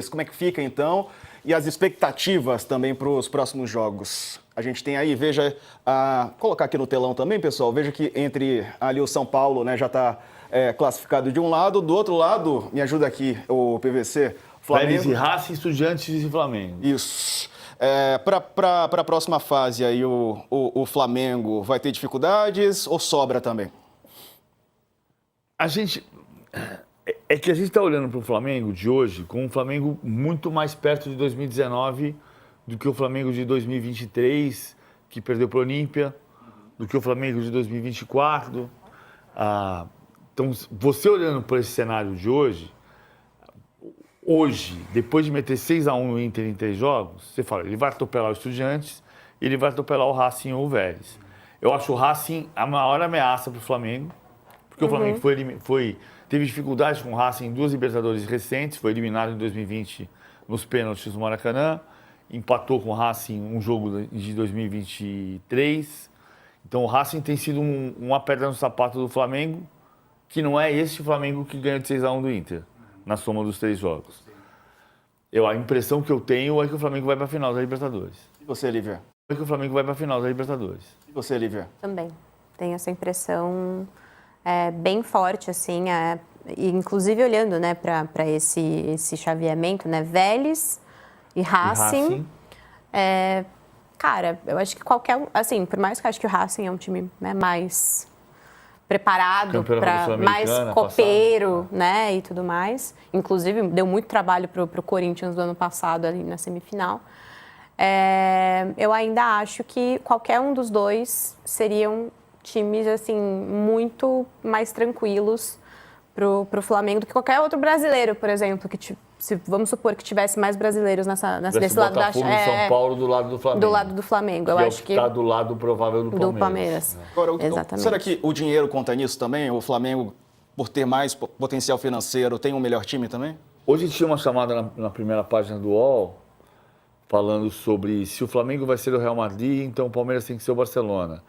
Como é que fica, então? E as expectativas também para os próximos jogos? A gente tem aí, veja, colocar aqui no telão também, pessoal, veja que entre ali o São Paulo, né, já está classificado de um lado, do outro lado, me ajuda aqui, o PVC, Flamengo. Vélez e Racing, Estudiantes e Flamengo. Isso. Para a próxima fase aí, o Flamengo vai ter dificuldades ou sobra também? É que a gente está olhando para o Flamengo de hoje com um Flamengo muito mais perto de 2019 do que o Flamengo de 2023, que perdeu para o Olímpia, do que o Flamengo de 2024. Então, você olhando para esse cenário de hoje, depois de meter 6-1 no Inter em 3 jogos, você fala, ele vai atropelar o Estudiantes e ele vai atropelar o Racing ou o Vélez. Eu acho o Racing a maior ameaça para o Flamengo, porque o Flamengo teve dificuldade com o Racing em 2 Libertadores recentes, foi eliminado em 2020 nos pênaltis no Maracanã, empatou com o Racing um jogo de 2023. Então o Racing tem sido uma pedra no sapato do Flamengo, que não é esse Flamengo que ganha de 6-1 do Inter, na soma dos 3 jogos. A impressão que eu tenho é que o Flamengo vai para a final da Libertadores. E você, Lívia? É que o Flamengo vai para a final da Libertadores. E você, Lívia? Também. Tenho essa impressão bem forte, assim, inclusive olhando, né, para esse chaveamento, né, Vélez e Racing. Cara, eu acho que assim, por mais que eu acho que o Racing é um time, né, mais preparado, mais copeiro, né, e tudo mais. Inclusive, deu muito trabalho para o Corinthians do ano passado ali na semifinal. Eu ainda acho que qualquer um dos dois seriam times, assim, muito mais tranquilos pro Flamengo do que qualquer outro brasileiro, por exemplo, que vamos supor que tivesse mais brasileiros desse lado da Botafogo e São Paulo do lado do Flamengo. Do lado do Flamengo, eu acho que está do lado provável do Palmeiras. Agora, exatamente. Será que o dinheiro conta nisso também? O Flamengo, por ter mais potencial financeiro, tem um melhor time também? Hoje tinha uma chamada na primeira página do UOL falando sobre se o Flamengo vai ser o Real Madrid, então o Palmeiras tem que ser o Barcelona.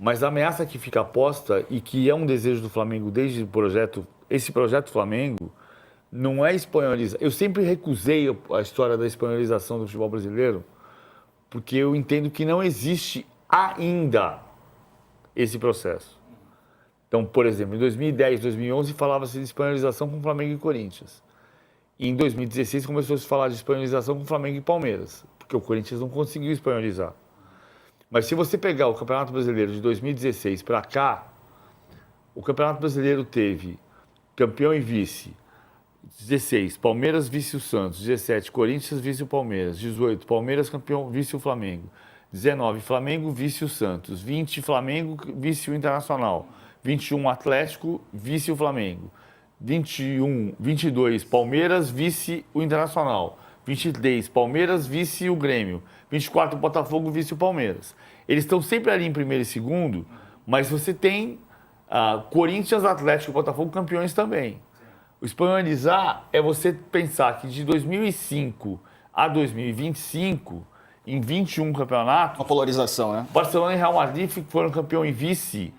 Mas a ameaça que fica posta e que é um desejo do Flamengo desde esse projeto Flamengo, não é espanholizar. Eu sempre recusei a história da espanholização do futebol brasileiro, porque eu entendo que não existe ainda esse processo. Então, por exemplo, em 2010, 2011, falava-se de espanholização com Flamengo e Corinthians. E em 2016 começou a se falar de espanholização com Flamengo e Palmeiras, porque o Corinthians não conseguiu espanholizar. Mas se você pegar o Campeonato Brasileiro de 2016 para cá, o Campeonato Brasileiro teve campeão e vice. 16, Palmeiras vice o Santos. 17, Corinthians vice o Palmeiras. 18, Palmeiras campeão vice o Flamengo. 19, Flamengo vice o Santos. 20, Flamengo vice o Internacional. 21, Atlético vice o Flamengo. 22, Palmeiras vice o Internacional. 23, Palmeiras vice o Grêmio. 24, Botafogo vice o Palmeiras. Eles estão sempre ali em primeiro e segundo, mas você tem Corinthians, Atlético e Botafogo campeões também. O espanholizar é você pensar que de 2005 a 2025, em 21 campeonatos... Uma polarização, né? Barcelona e Real Madrid foram campeão e vice.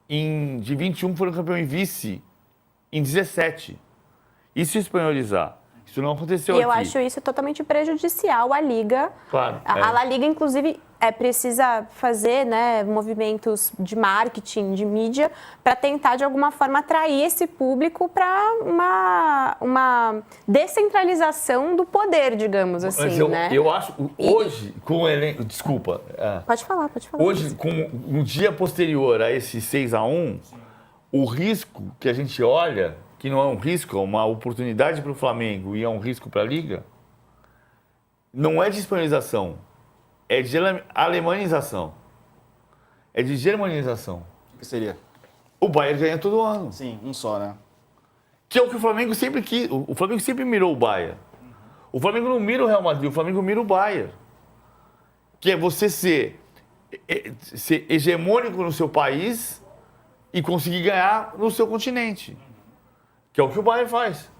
De 21 foram campeão e vice em 17. Isso é espanholizar. Isso não aconteceu aqui. E eu acho isso totalmente prejudicial à Liga. Claro. A La Liga, inclusive, precisa fazer, né, movimentos de marketing, de mídia, para tentar, de alguma forma, atrair esse público para uma descentralização do poder, digamos assim, né? Eu acho, hoje, com o elenco... Desculpa. Pode falar. Hoje, no dia posterior a esse 6-1, o risco que a gente olha... que não é um risco, é uma oportunidade para o Flamengo e é um risco para a Liga, não é de espanholização, é de alemanização, é de germanização. O que seria? O Bayern ganha todo ano. Sim, um só, né? Que é o que o Flamengo sempre quis. O Flamengo sempre mirou o Bayern. O Flamengo não mira o Real Madrid, o Flamengo mira o Bayern. Que é você ser hegemônico no seu país e conseguir ganhar no seu continente. Que é o que o Bayern faz.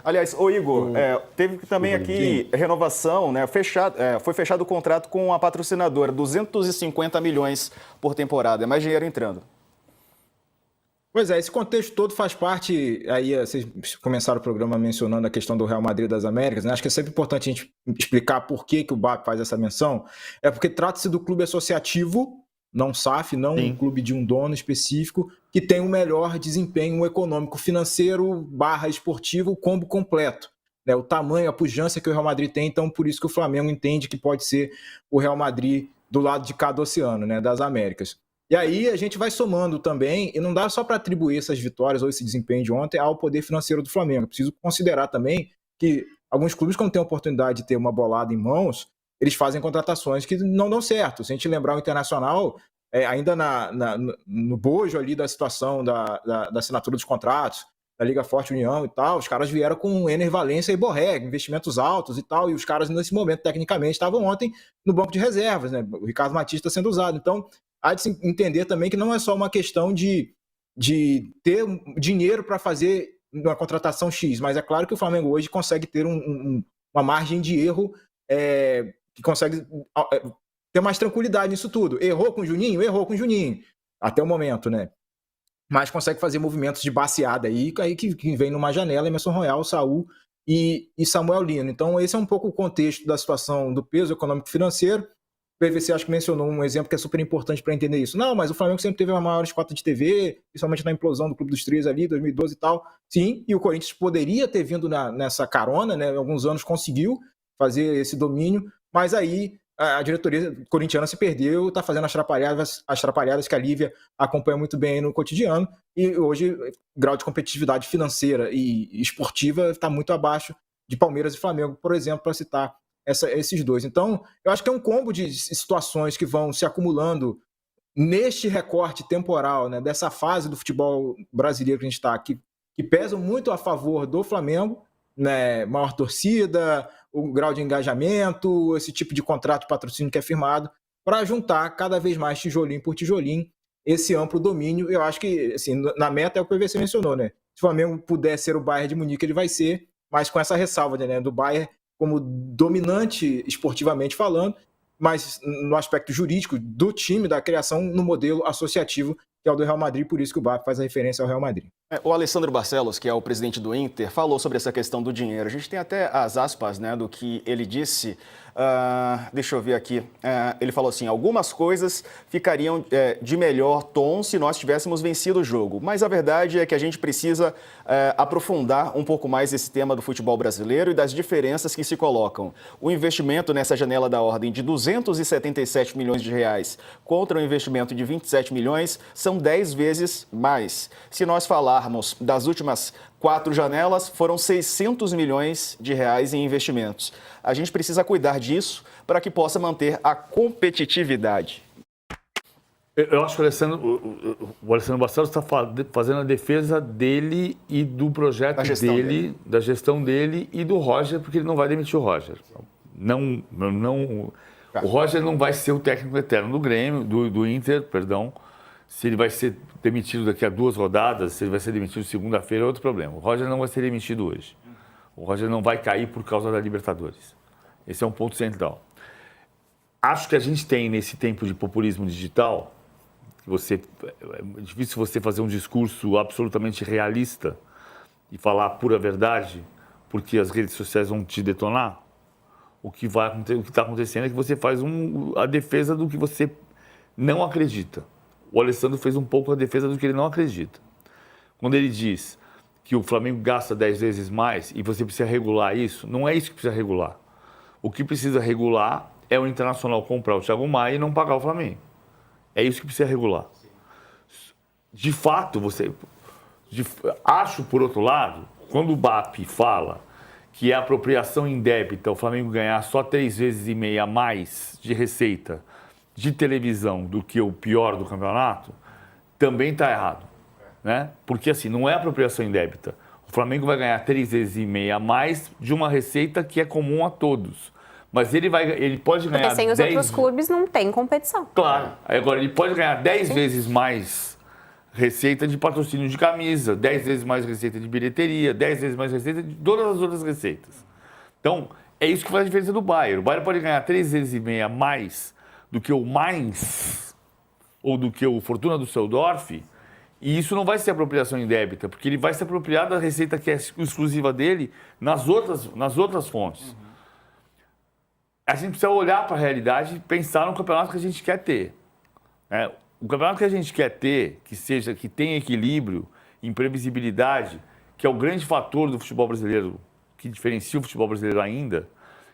Aliás, Igor, teve também aqui renovação, né? Foi fechado o contrato com a patrocinadora, 250 milhões por temporada. É mais dinheiro entrando. Pois é, esse contexto todo faz parte, aí vocês começaram o programa mencionando a questão do Real Madrid das Américas, né? Acho que é sempre importante a gente explicar por que o BAP faz essa menção, é porque trata-se do clube associativo, não SAF, não um clube de um dono específico, que tem um melhor desempenho econômico, financeiro, /esportivo, o combo completo. Né? O tamanho, a pujança que o Real Madrid tem, então por isso que o Flamengo entende que pode ser o Real Madrid do lado de cada oceano, né? Das Américas. E aí a gente vai somando também, e não dá só para atribuir essas vitórias ou esse desempenho de ontem ao poder financeiro do Flamengo. Preciso considerar também que alguns clubes, quando têm a oportunidade de ter uma bolada em mãos, eles fazem contratações que não dão certo. Se a gente lembrar o Internacional, ainda no bojo ali da situação da assinatura dos contratos, da Liga Forte União e tal, os caras vieram com Ener Valencia e Borré, investimentos altos e tal, e os caras nesse momento, tecnicamente, estavam ontem no banco de reservas, né? O Ricardo Martins está sendo usado. Então, há de se entender também que não é só uma questão de ter dinheiro para fazer uma contratação X, mas é claro que o Flamengo hoje consegue ter uma margem de erro que consegue ter mais tranquilidade nisso tudo. Errou com o Juninho, até o momento, né? Mas consegue fazer movimentos de baseada aí que vem numa janela, Emerson Royal, Saul e Samuel Lino. Então esse é um pouco o contexto da situação do peso econômico-financeiro. O PVC acho que mencionou um exemplo que é super importante para entender isso. Não, mas o Flamengo sempre teve uma maior cota de TV, principalmente na implosão do Clube dos Três ali, 2012 e tal. Sim, e o Corinthians poderia ter vindo nessa carona, né? Em alguns anos conseguiu fazer esse domínio, mas aí a diretoria corintiana se perdeu, está fazendo as trapalhadas que a Lívia acompanha muito bem no cotidiano, e hoje o grau de competitividade financeira e esportiva está muito abaixo de Palmeiras e Flamengo, por exemplo, para citar esses dois. Então, eu acho que é um combo de situações que vão se acumulando neste recorte temporal, né, dessa fase do futebol brasileiro que a gente está aqui, que pesam muito a favor do Flamengo, né, maior torcida, o grau de engajamento, esse tipo de contrato de patrocínio que é firmado, para juntar cada vez mais tijolinho por tijolinho esse amplo domínio. Eu acho que, assim, na meta é o que o PVC mencionou, né? Se o Flamengo puder ser o Bayern de Munique, ele vai ser, mas com essa ressalva, né, do Bayern como dominante esportivamente falando, mas no aspecto jurídico do time, da criação, no modelo associativo, que é o do Real Madrid, por isso que o BAP faz a referência ao Real Madrid. O Alessandro Barcelos, que é o presidente do Inter, falou sobre essa questão do dinheiro. A gente tem até as aspas, né, do que ele disse. Deixa eu ver aqui. Ele falou assim, algumas coisas ficariam de melhor tom se nós tivéssemos vencido o jogo. Mas a verdade é que a gente precisa aprofundar um pouco mais esse tema do futebol brasileiro e das diferenças que se colocam. O investimento nessa janela da ordem de 277 milhões de reais contra um investimento de 27 milhões são 10 vezes mais. Se nós falarmos das últimas 4 janelas, foram 600 milhões de reais em investimentos. A gente precisa cuidar disso para que possa manter a competitividade. Eu acho que o Alessandro Barcelos está fazendo a defesa dele e do projeto dele, da gestão dele e do Roger, porque ele não vai demitir o Roger. O Roger não vai ser o técnico eterno do Grêmio, do Inter, perdão. Se ele vai ser demitido daqui a 2 rodadas, se ele vai ser demitido segunda-feira, é outro problema. O Roger não vai ser demitido hoje. O Roger não vai cair por causa da Libertadores. Esse é um ponto central. Acho que a gente tem, nesse tempo de populismo digital, é difícil você fazer um discurso absolutamente realista e falar a pura verdade, porque as redes sociais vão te detonar. O que está acontecendo é que você faz a defesa do que você não acredita. O Alessandro fez um pouco a defesa do que ele não acredita. Quando ele diz que o Flamengo gasta 10 vezes mais e você precisa regular isso, não é isso que precisa regular. O que precisa regular é o Internacional comprar o Thiago Maia e não pagar o Flamengo. É isso que precisa regular. De fato, acho, por outro lado, quando o BAP fala que é apropriação indébita o Flamengo ganhar só 3,5 vezes a mais de receita de televisão do que o pior do campeonato, também está errado, né? Porque assim, não é apropriação indébita. O Flamengo vai ganhar 3,5 vezes a mais de uma receita que é comum a todos. Mas ele pode ganhar... Porque sem os outros clubes não tem competição. Claro. Agora, ele pode ganhar 10 vezes mais receita de patrocínio de camisa, 10 vezes mais receita de bilheteria, 10 vezes mais receita de todas as outras receitas. Então, é isso que faz a diferença do Bayern. O Bayern pode ganhar 3,5 vezes a mais do que o Mainz ou do que o Fortuna Düsseldorf E isso não vai ser apropriação indébita, porque ele vai se apropriar da receita que é exclusiva dele nas outras fontes. A gente precisa olhar para a realidade e pensar no campeonato que a gente quer ter. Né? O campeonato que a gente quer ter, que tenha equilíbrio, imprevisibilidade, que é o grande fator do futebol brasileiro, que diferencia o futebol brasileiro ainda,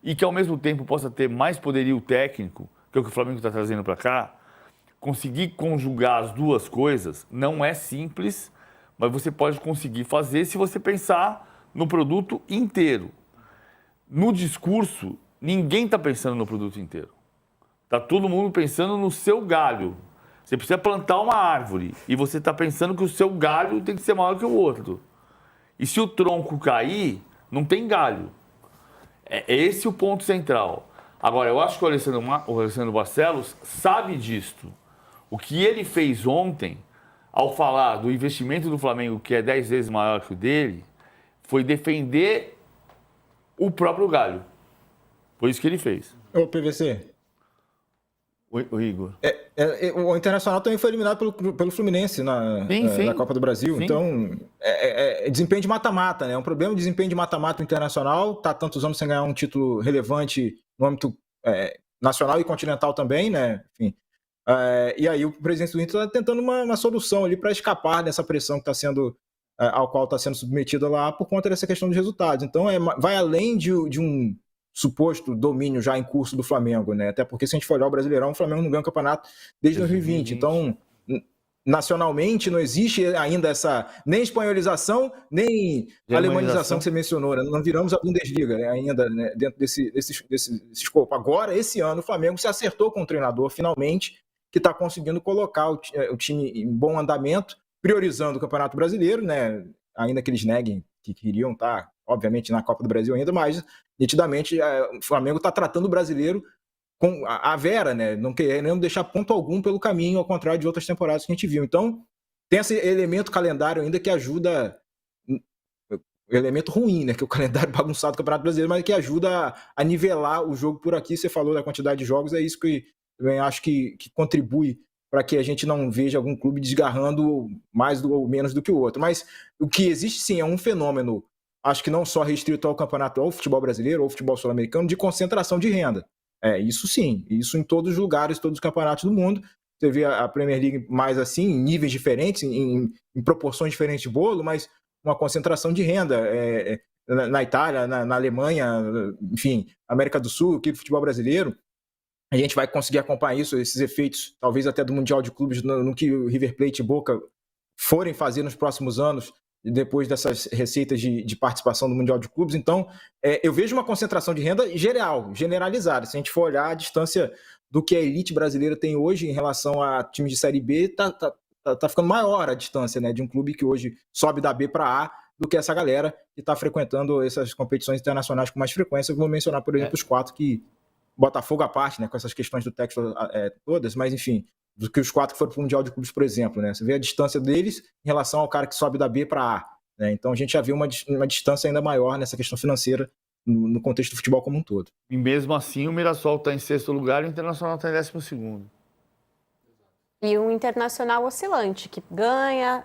e que ao mesmo tempo possa ter mais poderio técnico, que é o que o Flamengo está trazendo para cá, conseguir conjugar as duas coisas não é simples, mas você pode conseguir fazer se você pensar no produto inteiro. No discurso, ninguém está pensando no produto inteiro. Está todo mundo pensando no seu galho. Você precisa plantar uma árvore e você está pensando que o seu galho tem que ser maior que o outro. E se o tronco cair, não tem galho. É esse o ponto central. Agora, eu acho que o Alessandro Barcelos sabe disto. O que ele fez ontem, ao falar do investimento do Flamengo, que é 10 vezes maior que o dele, foi defender o próprio galho. Foi isso que ele fez. Ô, PVC. O Igor. O Internacional também foi eliminado pelo Fluminense na Copa do Brasil. Sim. Então, é desempenho de mata-mata, né? É um problema de desempenho de mata-mata internacional. Está tantos anos sem ganhar um título relevante no âmbito nacional e continental também, né? Enfim. E aí o presidente do Inter está tentando uma solução ali para escapar dessa pressão que está sendo, ao qual está sendo submetida lá por conta dessa questão dos resultados. Então, vai além de um suposto domínio já em curso do Flamengo, né? Até porque se a gente for olhar o Brasileirão, o Flamengo não ganha o campeonato desde 2020. Então, nacionalmente não existe ainda essa nem espanholização, nem alemanização que você mencionou, né? Não viramos a Bundesliga, né? Ainda, né? Dentro desse escopo. Agora, esse ano, o Flamengo se acertou com o treinador, finalmente, que está conseguindo colocar o time em bom andamento, priorizando o Campeonato Brasileiro, né? Ainda que eles neguem que queriam estar, obviamente, na Copa do Brasil ainda, mas nitidamente o Flamengo está tratando o brasileiro com a vera, né? Não querendo deixar ponto algum pelo caminho, ao contrário de outras temporadas que a gente viu. Então, tem esse elemento calendário ainda que ajuda, elemento ruim, né? Que é o calendário bagunçado do Campeonato Brasileiro, mas que ajuda a nivelar o jogo por aqui. Você falou da quantidade de jogos, é isso que eu acho que contribui para que a gente não veja algum clube desgarrando mais ou menos do que o outro. Mas o que existe, sim, é um fenômeno, acho que não só restrito ao campeonato, ao futebol brasileiro, ou ao futebol sul-americano, de concentração de renda. Isso sim, isso em todos os lugares, todos os campeonatos do mundo. Você vê a Premier League mais assim, em níveis diferentes, em proporções diferentes de bolo, mas uma concentração de renda. Na Itália, na Alemanha, enfim, América do Sul, aqui do futebol brasileiro. A gente vai conseguir acompanhar esses efeitos, talvez até do Mundial de Clubes, no que o River Plate e Boca forem fazer nos próximos anos, depois dessas receitas de participação do Mundial de Clubes. Então, eu vejo uma concentração de renda generalizada. Se a gente for olhar a distância do que a elite brasileira tem hoje em relação a times de Série B, tá ficando maior a distância, né, de um clube que hoje sobe da B para A do que essa galera que está frequentando essas competições internacionais com mais frequência. Eu vou mencionar, por exemplo, os 4 que Botafogo à parte, né, com essas questões do texto todas, mas enfim, do que os 4 que foram para o Mundial de Clubes, por exemplo, né? Você vê a distância deles em relação ao cara que sobe da B para A, né? Então a gente já vê uma distância ainda maior nessa questão financeira no contexto do futebol como um todo. E mesmo assim o Mirassol está em 6º lugar e o Internacional está em 12º. E um Internacional oscilante, que ganha,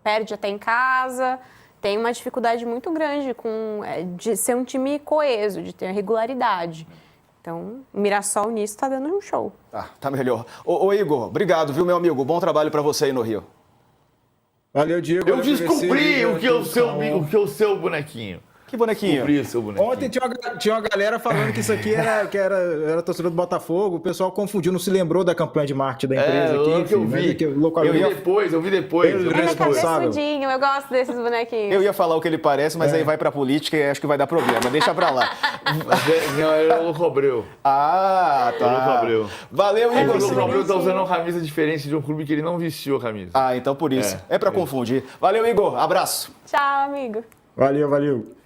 perde até em casa, tem uma dificuldade muito grande de ser um time coeso, de ter regularidade. Então, o Mirassol nisso está dando um show. Tá melhor. Ô Igor, obrigado, viu, meu amigo? Bom trabalho para você aí no Rio. Valeu, Diego. Eu descobri o que é o seu bonequinho. Que bonequinho? Ontem tinha uma galera falando que isso aqui era torcedor do Botafogo. O pessoal confundiu, não se lembrou da campanha de marketing da empresa aqui. Enfim, eu vi depois. Ele é cabeçudinho, eu gosto desses bonequinhos. Eu ia falar o que ele parece, mas aí vai pra política e acho que vai dar problema. Deixa pra lá. Não, ele é o Louco Abreu. Tá. É o Louco Abreu. Valeu, Igor. O Louco Abreu tá usando uma camisa diferente de um clube que ele não vestiu a camisa. Então por isso. É pra confundir. Valeu, Igor. Abraço. Tchau, amigo. Valeu.